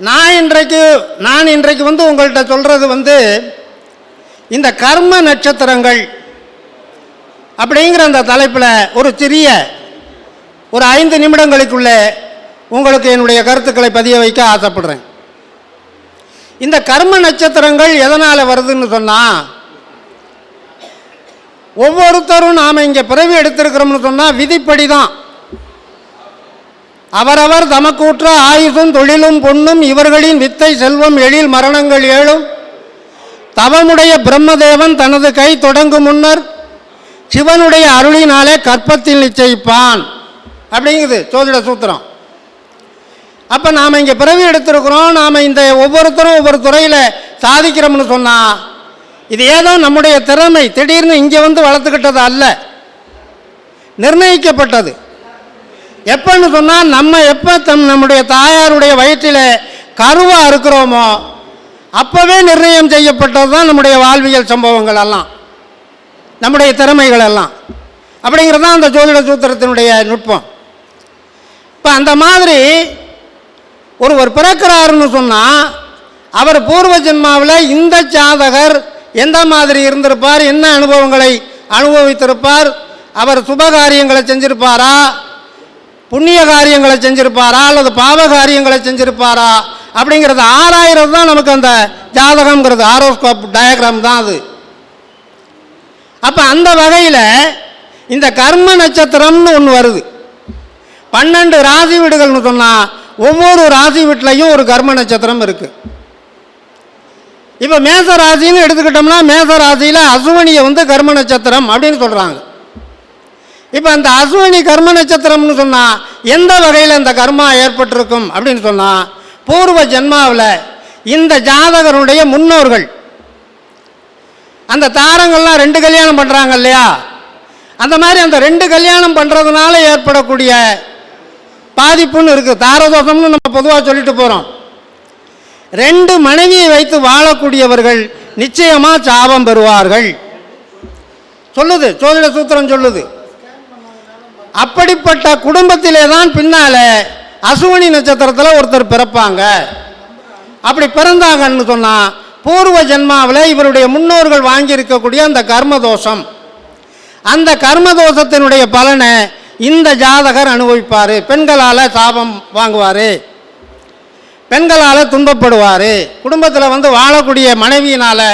நான் இன்றைக்கு உங்கள்கிட்ட சொல்கிறது இந்த கர்ம நட்சத்திரங்கள் அப்படிங்கிற அந்த தலைப்பில் ஒரு 5 நிமிடங்களுக்குள்ளே உங்களுக்கு என்னுடைய கருத்துக்களை பதிய வைக்க ஆசைப்படுறேன். இந்த கர்ம நட்சத்திரங்கள் எதனால் வருதுன்னு சொன்னால், ஒவ்வொருத்தரும் நாம் இங்கே பிறவி எடுத்திருக்கிறோம்னு சொன்னால் விதிப்படி தான். அவரவர் தமக்கூற்ற ஆயுசும் தொழிலும் பொன்னும் இவர்களின் வித்தை செல்வம் எழில் மரணங்கள் 7 தவமுடைய பிரம்மதேவன் தனது கை தொடங்கும் முன்னர் சிவனுடைய அருளினாலே கற்பத்தில் நிச்சயிப்பான் அப்படிங்குது ஜோதிட சூத்திரம். அப்போ நாம் இங்கே பிறவி எடுத்திருக்கிறோம். நாம் இந்த ஒவ்வொருத்தரும் ஒவ்வொரு துறையில் சாதிக்கிறோம்னு சொன்னால், இது ஏதோ நம்முடைய திறமை திடீர்னு இங்கே வளர்த்துக்கிட்டது அல்ல, நிர்ணயிக்கப்பட்டது. எப்போன்னு சொன்னால், எப்போ நம்முடைய தாயாருடைய வயிற்றில் கருவாக இருக்கிறோமோ அப்போவே நிர்ணயம் செய்யப்பட்டது தான் நம்முடைய வாழ்வியல் சம்பவங்கள் எல்லாம், நம்முடைய திறமைகள் எல்லாம். அப்படிங்கிறது தான் அந்த ஜோதிட சூத்திரத்தினுடைய நுட்பம். இப்போ அந்த மாதிரி ஒருவர் பிறக்கிறாருன்னு சொன்னால், அவர் பூர்வ ஜென்மாவில் இந்த ஜாதகர் எந்த மாதிரி இருந்திருப்பார், என்ன அனுபவங்களை அனுபவித்திருப்பார், அவர் சுபகாரியங்களை செஞ்சிருப்பாரா, புண்ணிய காரியங்களை செஞ்சிருப்பாரா, அல்லது பாவ காரியங்களை செஞ்சிருப்பாரா அப்படிங்கிறது ஆராயிரம் தான் நமக்கு அந்த ஜாதகம்ங்கிறது. ஆரோஸ்கோப் டயக்ராம் தான் அது. அப்போ அந்த வகையில் இந்த கர்ம நட்சத்திரம்னு ஒன்று வருது. 12 ராசி வீடுகள்னு சொன்னால், ஒவ்வொரு ராசி வீட்டிலையும் ஒரு கர்ம நட்சத்திரம் இருக்குது. இப்போ மேச ராசின்னு எடுத்துக்கிட்டோம்னா, மேச ராசியில் அசுவனியை கர்ம நட்சத்திரம் அப்படின்னு சொல்கிறாங்க. இப்போ அந்த அசுவனி கர்ம நட்சத்திரம்னு சொன்னால் எந்த வகையில் அந்த கர்மா ஏற்பட்டிருக்கும் அப்படின்னு சொன்னால், பூர்வ ஜென்மாவில் இந்த ஜாதகருடைய முன்னோர்கள் அந்த தாரங்கள்லாம் 2 கல்யாணம் பண்ணுறாங்க இல்லையா, அந்த மாதிரி அந்த 2 கல்யாணம் பண்ணுறதுனால ஏற்படக்கூடிய பாதிப்புன்னு இருக்குது. தாரதோஷம்னு நம்ம பொதுவாக சொல்லிட்டு போகிறோம். 2 மனைவியை வைத்து வாழக்கூடியவர்கள் நிச்சயமாக சாபம் பெறுவார்கள் சொல்லுது ஜோதிட சூத்திரம் சொல்லுது. அப்படிப்பட்ட குடும்பத்திலே தான் பின்னால் அசுவனி நட்சத்திரத்தில் ஒருத்தர் பிறப்பாங்க. அப்படி பிறந்தாங்கன்னு சொன்னால், பூர்வ ஜென்மாவில் இவருடைய முன்னோர்கள் வாங்கியிருக்கக்கூடிய அந்த கர்மதோஷம், அந்த கர்மதோஷத்தினுடைய பலனை இந்த ஜாதகர் அனுபவிப்பார். பெண்களால் சாபம் வாங்குவார், பெண்களால் துன்பப்படுவார், குடும்பத்தில் வாழக்கூடிய மனைவியினால்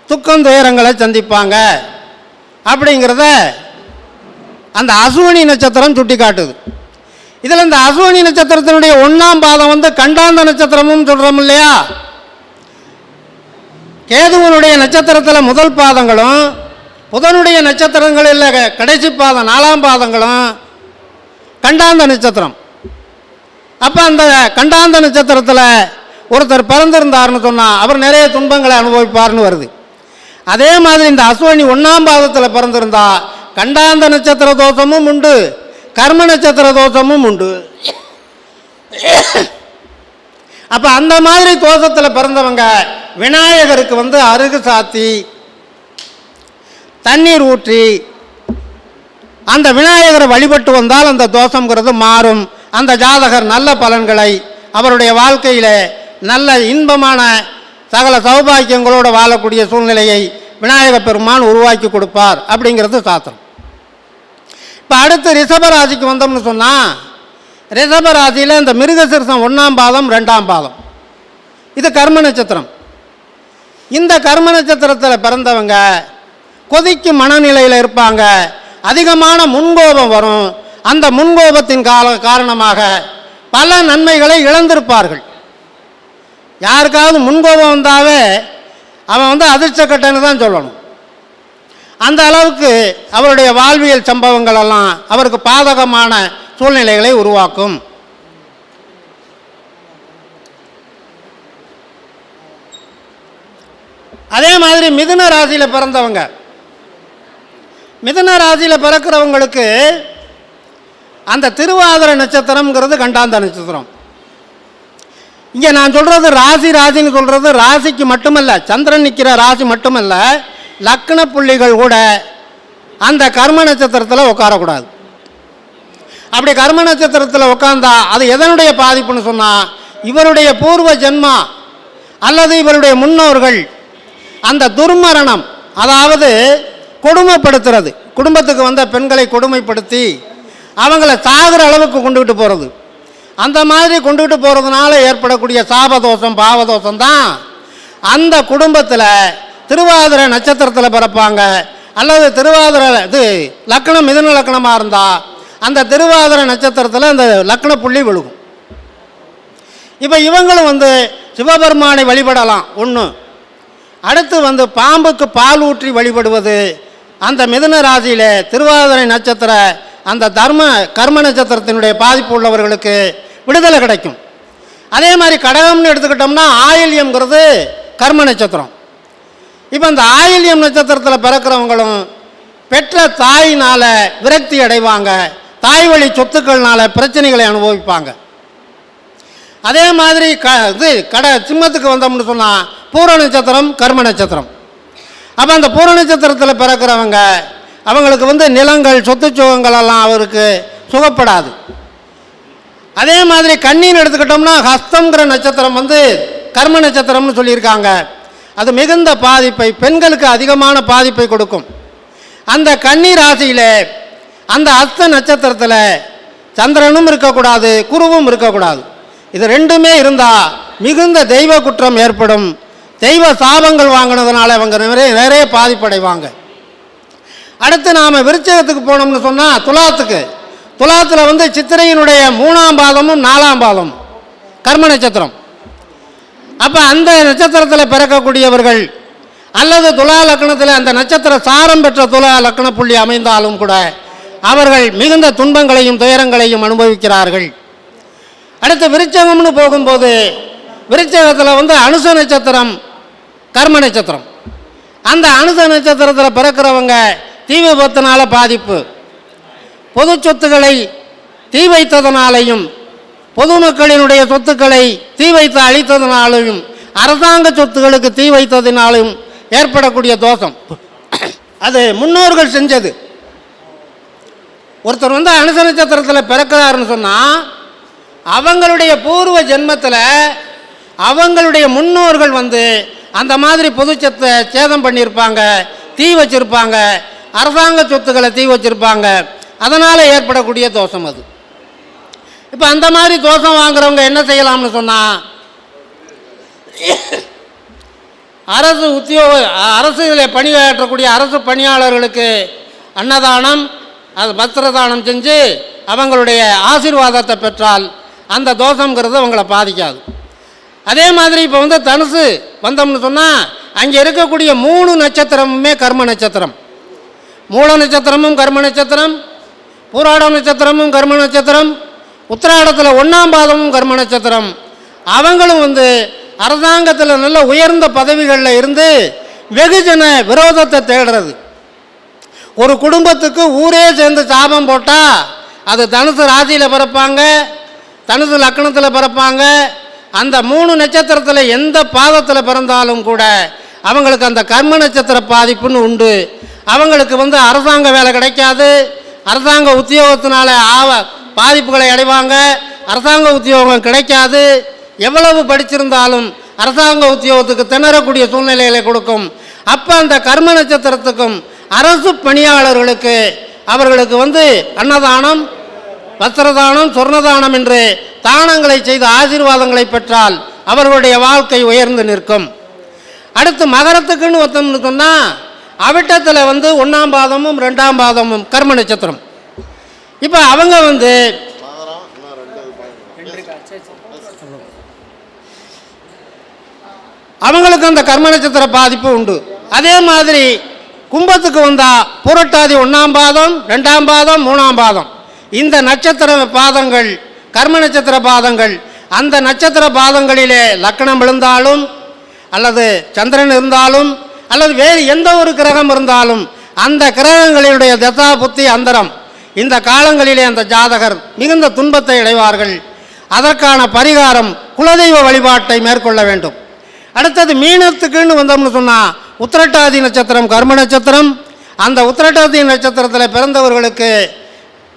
துக்கம் துயரங்களை சந்திப்பாங்க அப்படிங்கிறத அந்த அசுவனி நட்சத்திரம் சுட்டி காட்டுது. இதில் இந்த அசுவனி நட்சத்திரத்தினுடைய 1ஆம் பாதம் கண்டாந்த நட்சத்திரமும் சொல்கிறோம் இல்லையா. கேதுவனுடைய நட்சத்திரத்தில் முதல் பாதங்களும், புதனுடைய நட்சத்திரங்களில் கடைசி பாதம் 4ஆம் பாதங்களும் கண்டாந்த நட்சத்திரம். அப்போ அந்த கண்டாந்த நட்சத்திரத்தில் ஒருத்தர் பிறந்திருந்தார்னு சொன்னால் அவர் நிறைய துன்பங்களை அனுபவிப்பார்னு வருது. அதே மாதிரி இந்த அசுவனி 1ஆம் பாதத்தில் பிறந்திருந்தா கண்டாந்த நட்சத்திர தோஷமும் உண்டு, கர்ம நட்சத்திர தோஷமும் உண்டு. அப்போ அந்த மாதிரி தோஷத்தில் பிறந்தவங்க விநாயகருக்கு அருகு சாத்தி தண்ணீர் ஊற்றி அந்த விநாயகரை வழிபட்டு வந்தால் அந்த தோஷங்கிறது மாறும். அந்த ஜாதகர் நல்ல பலன்களை அவருடைய வாழ்க்கையில் நல்ல இன்பமான சகல சௌபாக்கியங்களோடு வாழக்கூடிய சூழ்நிலையை விநாயக பெருமான் உருவாக்கி கொடுப்பார் அப்படிங்கிறது சாஸ்திரம். இப்போ அடுத்து ரிஷபராசிக்கு வந்தோம்னு சொன்னால், ரிஷபராசியில் இந்த மிருகசீரிஷம் 1ஆம் பாதம் 2ஆம் பாதம் இது கர்ம நட்சத்திரம். இந்த கர்ம நட்சத்திரத்தில் பிறந்தவங்க கொதிக்கும் மனநிலையில் இருப்பாங்க, அதிகமான முன்கோபம் வரும். அந்த முன்கோபத்தின் காரணமாக பல நன்மைகளை இழந்திருப்பார்கள். யாருக்காவது முன்கோபம் வந்தாவே அவன் அதிர்ஷ்டக்கட்டன்னு தான் சொல்லணும். அந்த அளவுக்கு அவருடைய வாழ்வியல் சம்பவங்கள் எல்லாம் அவருக்கு பாதகமான சூழ்நிலைகளை உருவாக்கும். அதே மாதிரி மிதுன ராசியில் பிறந்தவங்க, மிதுன ராசியில் பிறக்கிறவங்களுக்கு அந்த திருவாதிரை நட்சத்திரம்ங்கிறது கண்டாந்த நட்சத்திரம். இங்கே நான் சொல்கிறது ராசின்னு சொல்கிறது ராசிக்கு மட்டுமல்ல, சந்திரன் நிற்கிற ராசி மட்டுமல்ல, லக்ன புள்ளிகள் கூட அந்த கர்ம நட்சத்திரத்தில் உட்காரக்கூடாது. அப்படி கர்ம நட்சத்திரத்தில் உட்கார்ந்தா அது எதனுடைய பாதிப்புன்னு சொன்னால், இவருடைய பூர்வ ஜென்மா அல்லது இவருடைய முன்னோர்கள் அந்த துர்மரணம், அதாவது கொடுமைப்படுத்துறது, குடும்பத்துக்கு வந்த பெண்களை கொடுமைப்படுத்தி அவங்கள சாகிற அளவுக்கு கொண்டுகிட்டு போகிறது, அந்த மாதிரி கொண்டுகிட்டு போகிறதுனால ஏற்படக்கூடிய சாபதோஷம் பாவதோஷம் தான் அந்த குடும்பத்தில் திருவாதிரை நட்சத்திரத்தில் பிறப்பாங்க. அல்லது திருவாதிரை இது லக்னம் மிதுன லக்னமாக இருந்தால் அந்த திருவாதிரை நட்சத்திரத்தில் அந்த லக்ன புள்ளி விழுகும். இப்போ இவங்களும் சிவபெருமானை வழிபடலாம் ஒன்று. அடுத்து பாம்புக்கு பால் ஊற்றி வழிபடுவது, அந்த மிதுன ராசியில் திருவாதிரை நட்சத்திர அந்த கர்ம நட்சத்திரத்தினுடைய பாதிப்பு உள்ளவர்களுக்கு விடுதலை கிடைக்கும். அதே மாதிரி கடகம்னு எடுத்துக்கிட்டோம்னா ஆயில்யம்ங்கிறது கர்ம நட்சத்திரம். இப்போ இந்த ஆயில்யம் நட்சத்திரத்தில் பிறக்கிறவங்களும் பெற்ற தாயினால் விரக்தி அடைவாங்க, தாய் வழி சொத்துக்கள்னால பிரச்சனைகளை அனுபவிப்பாங்க. அதே மாதிரி சிம்மத்துக்கு வந்தோம்னு சொன்னால் பூர நட்சத்திரம் கர்ம நட்சத்திரம். அப்போ அந்த பூர நட்சத்திரத்தில் பிறக்கிறவங்க அவங்களுக்கு நிலங்கள் சொத்து சுகங்கள் எல்லாம் அவருக்கு சுகப்படாது. அதே மாதிரி கன்னின்னு எடுத்துக்கிட்டோம்னா ஹஸ்தம்ங்கிற நட்சத்திரம் கர்ம நட்சத்திரம்னு சொல்லியிருக்காங்க. அது மிகுந்த பாதிப்பை, பெண்களுக்கு அதிகமான பாதிப்பை கொடுக்கும். அந்த கன்னி ராசியில் அந்த ஹஸ்த நட்சத்திரத்தில் சந்திரனும் இருக்கக்கூடாது, குருவும் இருக்கக்கூடாது. இது ரெண்டுமே இருந்தால் மிகுந்த தெய்வ குற்றம் ஏற்படும். தெய்வ சாபங்கள் வாங்கினதுனால அவங்க நிறைய பாதிப்படைவாங்க. அடுத்து நாம் விருச்சிகத்துக்கு போனோம்னு சொன்னால் துலாத்தில் சித்திரையினுடைய 3ஆம் பாதமும் 4ஆம் பாதமும் கர்ம நட்சத்திரம். அப்போ அந்த நட்சத்திரத்தில் பிறக்கக்கூடியவர்கள் அல்லது துலா லக்னத்தில் அந்த நட்சத்திர சாரம் பெற்ற துலா லக்ன புள்ளி அமைந்தாலும் கூட அவர்கள் மிகுந்த துன்பங்களையும் துயரங்களையும் அனுபவிக்கிறார்கள். அடுத்து விருச்சகம்னு போகும்போது விருச்சகத்தில் அனுச நட்சத்திரம் கர்ம நட்சத்திரம். அந்த அனுச நட்சத்திரத்தில் பிறக்கிறவங்க தீ விபத்தினால பாதிப்பு, பொது சொத்துக்களை தீ வைத்ததனாலையும் பொதுமக்களினுடைய சொத்துக்களை தீ வைத்து அழித்ததினாலும் அரசாங்க சொத்துக்களுக்கு தீ வைத்ததினாலும் ஏற்படக்கூடிய தோஷம் அது முன்னோர்கள் செஞ்சது. ஒருத்தர் அனுச நட்சத்திரத்தில் பிறக்கிறாருன்னு சொன்னால் அவங்களுடைய பூர்வ ஜென்மத்தில் அவங்களுடைய முன்னோர்கள் அந்த மாதிரி பொது சொத்தை சேதம் பண்ணியிருப்பாங்க, தீ வச்சிருப்பாங்க, அரசாங்க சொத்துக்களை தீ வச்சிருப்பாங்க. அதனால் ஏற்படக்கூடிய தோஷம் அது. இப்போ அந்த மாதிரி தோஷம் வாங்குறவங்க என்ன செய்யலாம்னு சொன்னால் அரசில் பணியாற்றக்கூடிய அரசு பணியாளர்களுக்கு அன்னதானம், அது வஸ்திரதானம் செஞ்சு அவங்களுடைய ஆசீர்வாதத்தை பெற்றால் அந்த தோஷங்கிறது அவங்கள பாதிக்காது. அதே மாதிரி இப்போ தனுசு வந்தோம்னு சொன்னால் அங்கே இருக்கக்கூடிய 3 நட்சத்திரமுமே கர்ம நட்சத்திரம். மூல நட்சத்திரமும் கர்ம நட்சத்திரம், பூராடம் நட்சத்திரமும் கர்ம நட்சத்திரம், உத்திராடத்தில் 1ஆம் பாதமும் கர்ம நட்சத்திரம். அவங்களும் அரசாங்கத்தில் நல்ல உயர்ந்த பதவிகளில் இருந்து வெகுஜன விரோதத்தை தேடுறது. ஒரு குடும்பத்துக்கு ஊரே சேர்ந்து சாபம் போட்டால் அது தனுசு ராசியில் பிறப்பாங்க, தனுசு லக்னத்தில் பிறப்பாங்க. அந்த 3 நட்சத்திரத்தில் எந்த பாதத்தில் பிறந்தாலும் கூட அவங்களுக்கு அந்த கர்ம நட்சத்திர பாதிப்புன்னு உண்டு. அவங்களுக்கு அரசாங்க வேலை கிடைக்காது, அரசாங்க உத்தியோகத்தினால பாதிப்புகளை அடைவாங்க, அரசாங்க உத்தியோகம் கிடைக்காது. எவ்வளவு படிச்சிருந்தாலும் அரசாங்க உத்தியோகத்துக்கு திணறக்கூடிய சூழ்நிலைகளை கொடுக்கும். அப்போ அந்த கர்ம நட்சத்திரத்துக்கும் அரசு பணியாளர்களுக்கு அவர்களுக்கு அன்னதானம், வஸ்திரதானம், சொர்ணதானம் என்று தானங்களை செய்த ஆசீர்வாதங்களை பெற்றால் அவர்களுடைய வாழ்க்கை உயர்ந்து நிற்கும். அடுத்து மகரத்துக்குன்னு ஒருத்தம்னு சொன்னால் அவிட்டத்தில் 1ஆம் பாதமும் 2ஆம் பாதமும் கர்ம நட்சத்திரம். இப்போ அவங்க அவங்களுக்கு அந்த கர்ம நட்சத்திர பாதிப்பு உண்டு. அதே மாதிரி கும்பத்துக்கு வந்தால் புரட்டாதி 1ஆம் பாதம், 2ஆம் பாதம், 3ஆம் பாதம் இந்த நட்சத்திர பாதங்கள் கர்ம நட்சத்திர பாதங்கள். அந்த நட்சத்திர பாதங்களிலே லக்னம் விழுந்தாலும் அல்லது சந்திரன் இருந்தாலும் அல்லது வேறு எந்த ஒரு கிரகம் இருந்தாலும் அந்த கிரகங்களினுடைய தசா புத்தி அந்தரம் இந்த காலங்களிலே அந்த ஜாதகர் மிகுந்த துன்பத்தை அடைவார்கள். அதற்கான பரிகாரம் குலதெய்வ வழிபாட்டை மேற்கொள்ள வேண்டும். அடுத்தது மீனத்துக்குன்னு வந்தோம்னு சொன்னால் உத்திரட்டாதி நட்சத்திரம் கர்ம நட்சத்திரம். அந்த உத்திரட்டாதி நட்சத்திரத்தில் பிறந்தவர்களுக்கு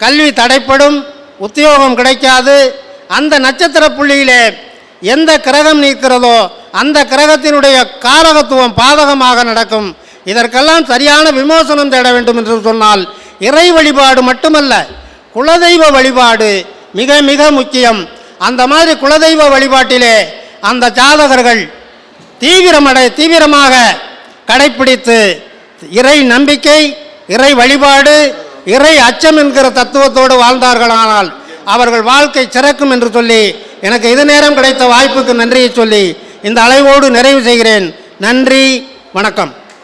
கல்வி தடைப்படும், உத்தியோகம் கிடைக்காது. அந்த நட்சத்திர புள்ளியிலே எந்த கிரகம் நிற்கிறதோ அந்த கிரகத்தினுடைய காரகத்துவம் பாதகமாக நடக்கும். இதற்கெல்லாம் சரியான விமோசனம் தேட வேண்டும் என்று சொன்னால் இறை வழிபாடு மட்டுமல்ல, குலதெய்வ வழிபாடு மிக மிக முக்கியம். அந்த மாதிரி குலதெய்வ வழிபாட்டிலே அந்த ஜாதகர்கள் தீவிரமாக கடைப்பிடித்து இறை நம்பிக்கை, இறை வழிபாடு, இறை அச்சம் என்கிற தத்துவத்தோடு வாழ்ந்தார்களானால் அவர்கள் வாழ்க்கை சிறக்கும் என்று சொல்லி எனக்கு இது நேரம் கிடைத்த வாய்ப்புக்கு நன்றியை சொல்லி இந்த அழைவோடு நிறைவு செய்கிறேன். நன்றி, வணக்கம்.